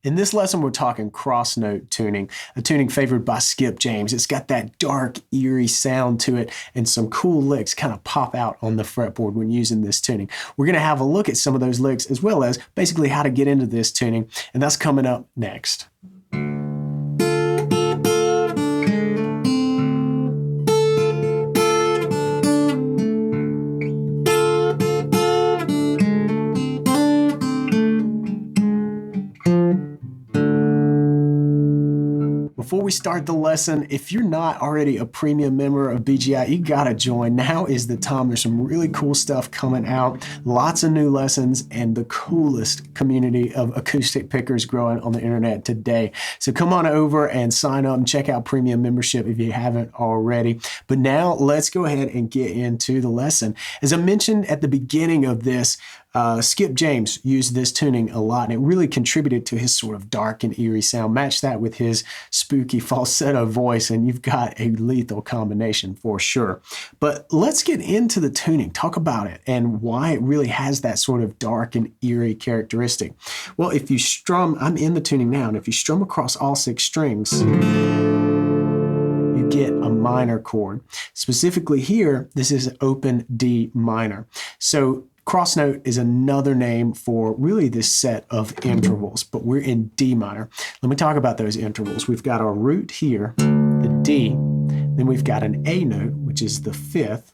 In this lesson, we're talking cross-note tuning, a tuning favored by Skip James. It's got that dark, eerie sound to it, and some cool licks kind of pop out on the fretboard when using this tuning. We're going to have a look at some of those licks as well as basically how to get into this tuning, and that's coming up next. Before we start the lesson, if you're not already a premium member of BGI, you gotta join. Now is the time. There's some really cool stuff coming out, lots of new lessons, and the coolest community of acoustic pickers growing on the internet today. So come on over and sign up and check out premium membership if you haven't already. But now let's go ahead and get into the lesson. As I mentioned at the beginning of this, Skip James used this tuning a lot, and it really contributed to his sort of dark and eerie sound. Match that with his spooky falsetto voice, and you've got a lethal combination for sure. But let's get into the tuning, talk about it, and why it really has that sort of dark and eerie characteristic. Well, if you strum, I'm in the tuning now, and if you strum across all 6 strings, you get a minor chord. Specifically here, this is open D minor. So crossnote is another name for really this set of intervals, but we're in D minor. Let me talk about those intervals. We've got our root here, the D, then we've got an A note, which is the 5th.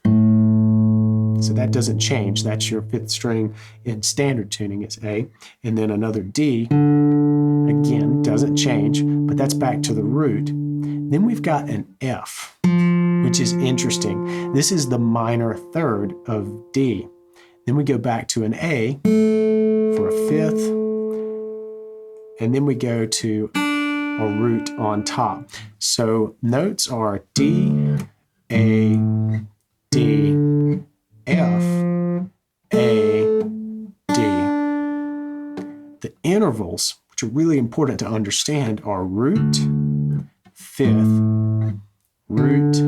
So that doesn't change. That's your 5th string in standard tuning, it's A. And then another D, again, doesn't change, but that's back to the root. Then we've got an F, which is interesting. This is the minor 3rd of D. Then we go back to an A for a 5th, and then we go to a root on top. So notes are D, A, D, F, A, D. The intervals, which are really important to understand, are root, 5th, root,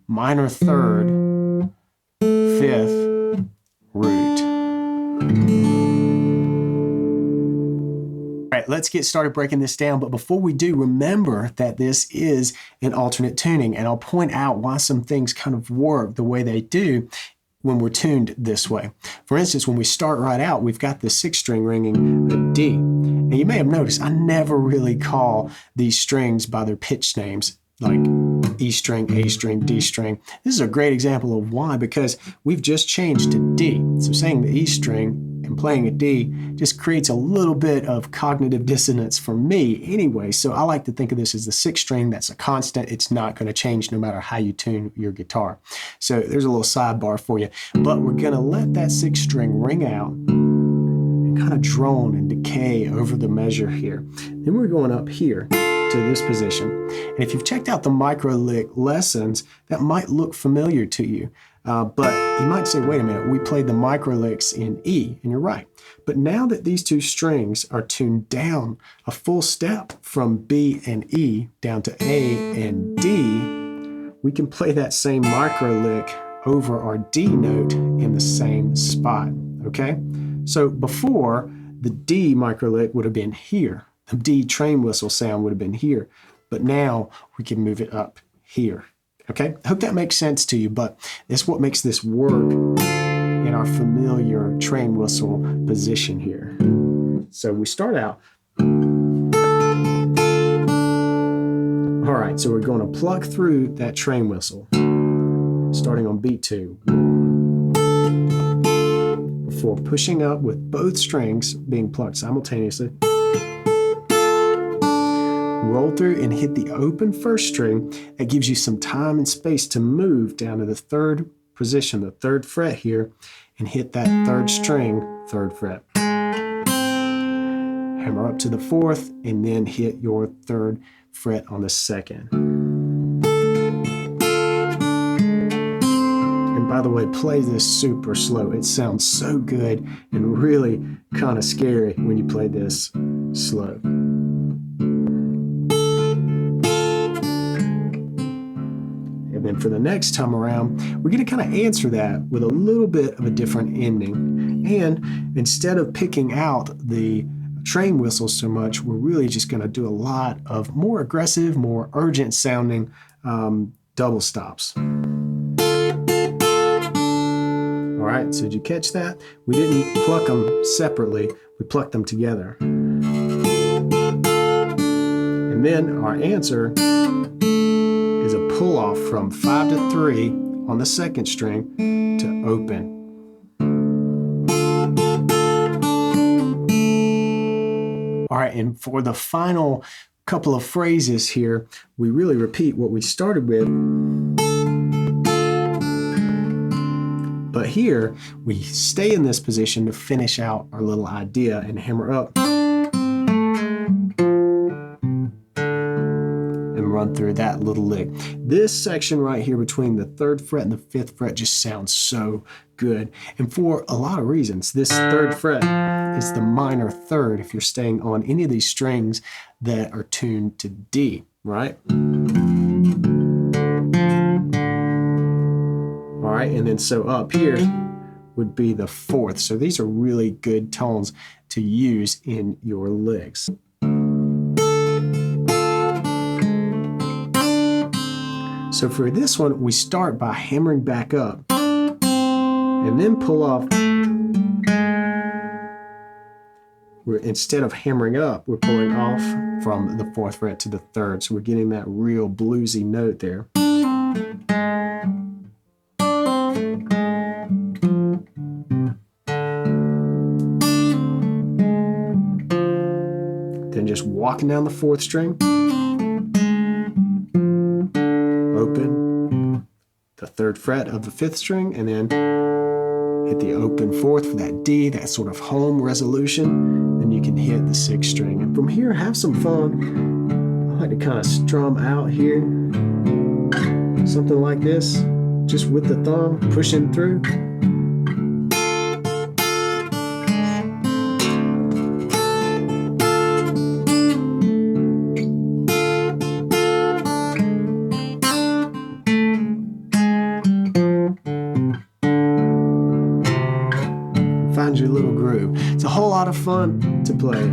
minor 3rd, 5th, root. All right, let's get started breaking this down. But before we do, remember that this is an alternate tuning, and I'll point out why some things kind of work the way they do when we're tuned this way. For instance, when we start right out, we've got the 6th string ringing a D. And you may have noticed I never really call these strings by their pitch names, like E string, A string, D string. This is a great example of why, because we've just changed to D. So saying the E string and playing a D just creates a little bit of cognitive dissonance for me anyway. So I like to think of this as the 6th string. That's a constant. It's not going to change no matter how you tune your guitar. So there's a little sidebar for you. But we're going to let that 6th string ring out and kind of drone and decay over the measure here. Then we're going up here to this position. And if you've checked out the micro lick lessons, that might look familiar to you. But you might say, wait a minute, we played the micro licks in E, and you're right. But now that these 2 strings are tuned down a full step from B and E down to A and D, we can play that same micro lick over our D note in the same spot, okay? So before, the D micro lick would have been here. The D train whistle sound would have been here, but now we can move it up here. Okay, I hope that makes sense to you, but that's what makes this work in our familiar train whistle position here. So we start out. All right, so we're going to pluck through that train whistle, starting on beat 2. Before pushing up with both strings being plucked simultaneously. Roll through and hit the open 1st string. That gives you some time and space to move down to the 3rd position, the 3rd fret here, and hit that 3rd string, 3rd fret. Hammer up to the 4th, and then hit your 3rd fret on the 2nd. And by the way, play this super slow. It sounds so good and really kind of scary when you play this slow. And then for the next time around, we're going to kind of answer that with a little bit of a different ending. And instead of picking out the train whistles so much. We're really just going to do a lot of more aggressive, more urgent sounding double stops. All right, so did you catch that? We didn't pluck them separately, we plucked them together. And then our answer is a pull off from 5 to 3 on the second string to open. All right, and for the final couple of phrases here, we really repeat what we started with. But here, we stay in this position to finish out our little idea and hammer up. And run through that little lick. This section right here between the 3rd fret and the 5th fret just sounds so good. And for a lot of reasons. This 3rd fret is the minor 3rd if you're staying on any of these strings that are tuned to D, right? All right, and then so up here would be the 4th. So these are really good tones to use in your licks. So for this one, we start by hammering back up and then pull off. Instead of hammering up, we're pulling off from the 4th fret to the 3rd. So we're getting that real bluesy note there. Then just walking down the 4th string. Open the 3rd fret of the 5th string, and then hit the open 4th for that D, that sort of home resolution. Then you can hit the 6th string. And from here, have some fun. I like to kind of strum out here. Something like this, just with the thumb, pushing through. Find your little groove. It's a whole lot of fun to play.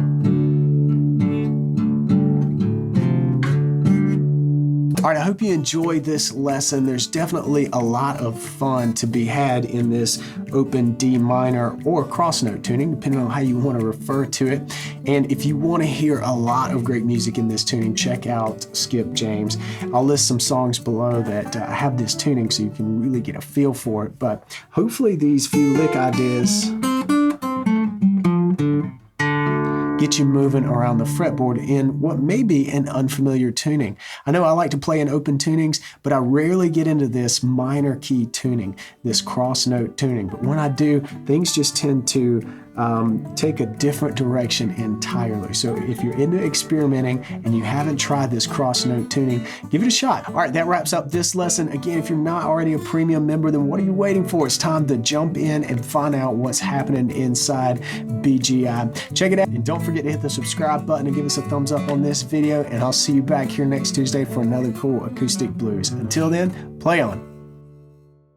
All right, I hope you enjoyed this lesson. There's definitely a lot of fun to be had in this open D minor or cross note tuning, depending on how you want to refer to it. And if you want to hear a lot of great music in this tuning, check out Skip James. I'll list some songs below that have this tuning so you can really get a feel for it. But hopefully these few lick ideas get you moving around the fretboard in what may be an unfamiliar tuning. I know I like to play in open tunings, but I rarely get into this minor key tuning, this cross note tuning. But when I do, things just tend to take a different direction entirely. So if you're into experimenting and you haven't tried this cross note tuning, give it a shot. All right, that wraps up this lesson. Again, if you're not already a premium member, then what are you waiting for? It's time to jump in and find out what's happening inside BGI. Check it out, and don't forget to hit the subscribe button and give us a thumbs up on this video, and I'll see you back here next Tuesday for another cool acoustic blues. Until then, play on.